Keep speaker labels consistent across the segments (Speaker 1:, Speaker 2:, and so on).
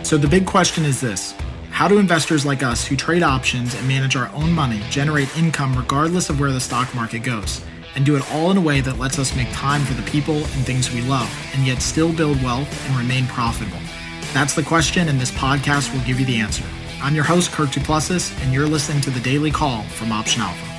Speaker 1: So the big question is this: how do investors like us who trade options and manage our own money generate income regardless of where the stock market goes, and do it all in a way that lets us make time for the people and things we love, and yet still build wealth and remain profitable? That's the question, and this podcast will give you the answer. I'm your host, Kirk Duplessis, and you're listening to The Daily Call from Option Alpha.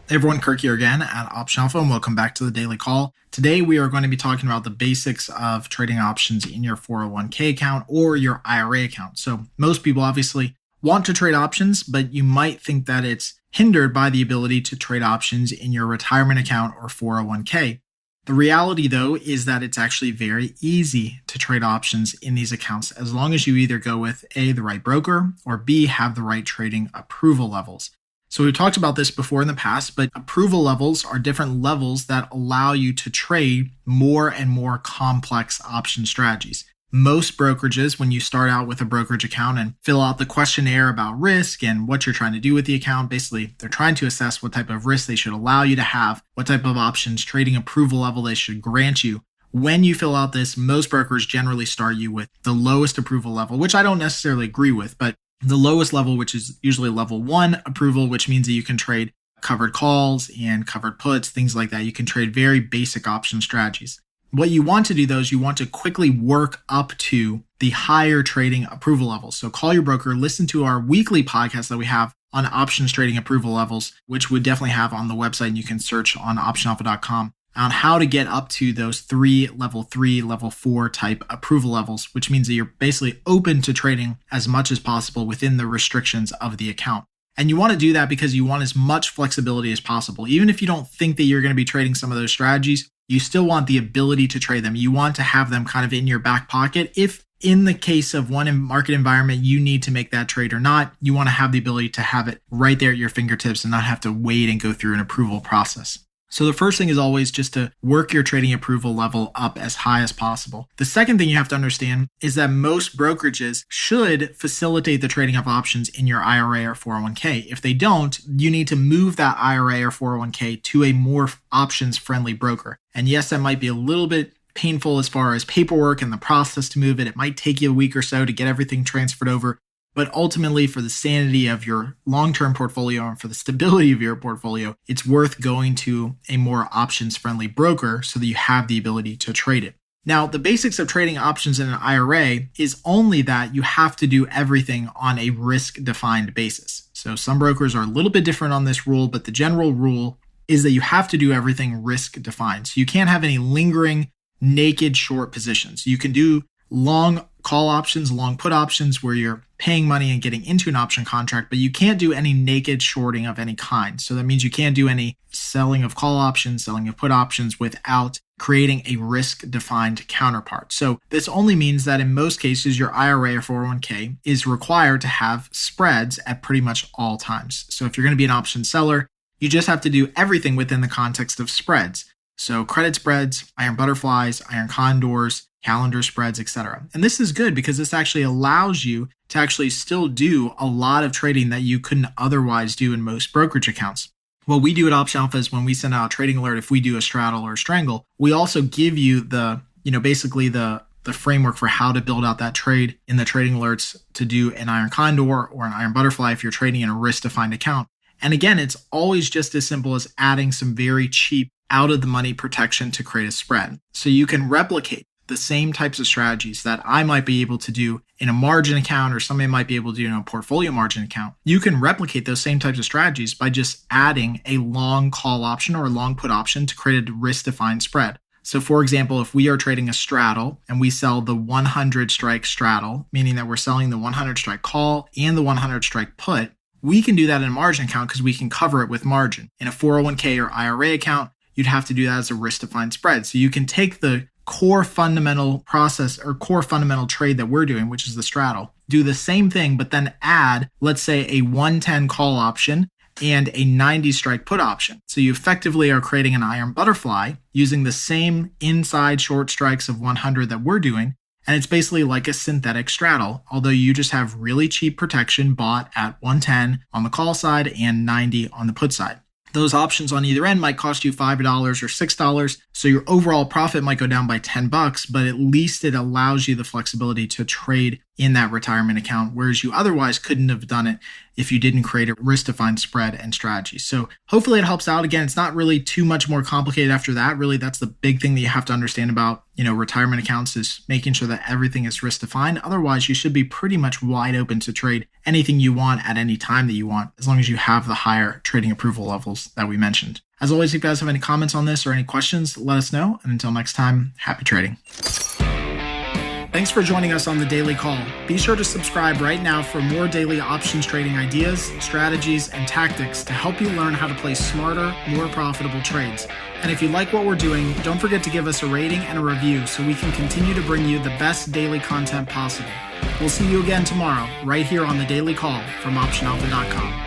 Speaker 1: Hey everyone, Kirk here again at Option Alpha, and welcome back to The Daily Call. Today we are going to be talking about the basics of trading options in your 401k account or your IRA account. So most people obviously want to trade options, but you might think that it's hindered by the ability to trade options in your retirement account or 401k. The reality, though, is that it's actually very easy to trade options in these accounts as long as you either go with A, the right broker, or B, have the right trading approval levels. So we've talked about this before in the past, but approval levels are different levels that allow you to trade more and more complex option strategies. Most brokerages, when you start out with a brokerage account and fill out the questionnaire about risk and what you're trying to do with the account, basically they're trying to assess what type of risk they should allow you to have, what type of options trading approval level they should grant you. When you fill out this, most brokers generally start you with the lowest approval level, which I don't necessarily agree with, but the lowest level, which is usually level 1 approval, which means that you can trade covered calls and covered puts, things like that. You can trade very basic option strategies. What you want to do, though, is you want to quickly work up to the higher trading approval levels. So call your broker, listen to our weekly podcast that we have on options trading approval levels, which we definitely have on the website, and you can search on optionalpha.com on how to get up to those level 3, level 4 type approval levels, which means that you're basically open to trading as much as possible within the restrictions of the account. And you want to do that because you want as much flexibility as possible. Even if you don't think that you're going to be trading some of those strategies, you still want the ability to trade them. You want to have them kind of in your back pocket. If in the case of one market environment, you need to make that trade or not, you want to have the ability to have it right there at your fingertips and not have to wait and go through an approval process. So the first thing is always just to work your trading approval level up as high as possible. The second thing you have to understand is that most brokerages should facilitate the trading of options in your IRA or 401k. If they don't, you need to move that IRA or 401k to a more options-friendly broker. And yes, that might be a little bit painful as far as paperwork and the process to move it. It might take you a week or so to get everything transferred over. But ultimately, for the sanity of your long-term portfolio and for the stability of your portfolio, it's worth going to a more options-friendly broker so that you have the ability to trade it. Now, the basics of trading options in an IRA is only that you have to do everything on a risk-defined basis. So some brokers are a little bit different on this rule, but the general rule is that you have to do everything risk-defined. So you can't have any lingering, naked short positions. You can do long call options, long put options where you're paying money and getting into an option contract, but you can't do any naked shorting of any kind. So that means you can't do any selling of call options, selling of put options without creating a risk-defined counterpart. So this only means that in most cases, your IRA or 401k is required to have spreads at pretty much all times. So if you're going to be an option seller, you just have to do everything within the context of spreads. So credit spreads, iron butterflies, iron condors, calendar spreads, etc. And this is good because this actually allows you to actually still do a lot of trading that you couldn't otherwise do in most brokerage accounts. What we do at Option Alpha is when we send out a trading alert, if we do a straddle or a strangle, we also give you basically the framework for how to build out that trade in the trading alerts to do an iron condor or an iron butterfly if you're trading in a risk-defined account. And again, it's always just as simple as adding some very cheap out-of-the-money protection to create a spread. So you can replicate the same types of strategies that I might be able to do in a margin account or somebody might be able to do in a portfolio margin account. You can replicate those same types of strategies by just adding a long call option or a long put option to create a risk-defined spread. So for example, if we are trading a straddle and we sell the 100 strike straddle, meaning that we're selling the 100 strike call and the 100 strike put, we can do that in a margin account because we can cover it with margin. In a 401k or IRA account, you'd have to do that as a risk-defined spread. So you can take the core fundamental process or core fundamental trade that we're doing, which is the straddle, do the same thing, but then add, let's say, a 110 call option and a 90 strike put option. So you effectively are creating an iron butterfly using the same inside short strikes of 100 that we're doing. And it's basically like a synthetic straddle, although you just have really cheap protection bought at 110 on the call side and 90 on the put side. those options on either end might cost you $5 or $6. So your overall profit might go down by $10, but at least it allows you the flexibility to trade in that retirement account, whereas you otherwise couldn't have done it if you didn't create a risk-defined spread and strategy. So hopefully it helps out. Again, it's not really too much more complicated after that. Really, that's the big thing that you have to understand about, retirement accounts is making sure that everything is risk-defined. Otherwise, you should be pretty much wide open to trade anything you want at any time that you want, as long as you have the higher trading approval levels that we mentioned. As always, if you guys have any comments on this or any questions, let us know. And until next time, happy trading. Thanks for joining us on the Daily Call. Be sure to subscribe right now for more daily options trading ideas, strategies, and tactics to help you learn how to place smarter, more profitable trades. And if you like what we're doing, don't forget to give us a rating and a review so we can continue to bring you the best daily content possible. We'll see you again tomorrow, right here on the Daily Call from OptionAlpha.com.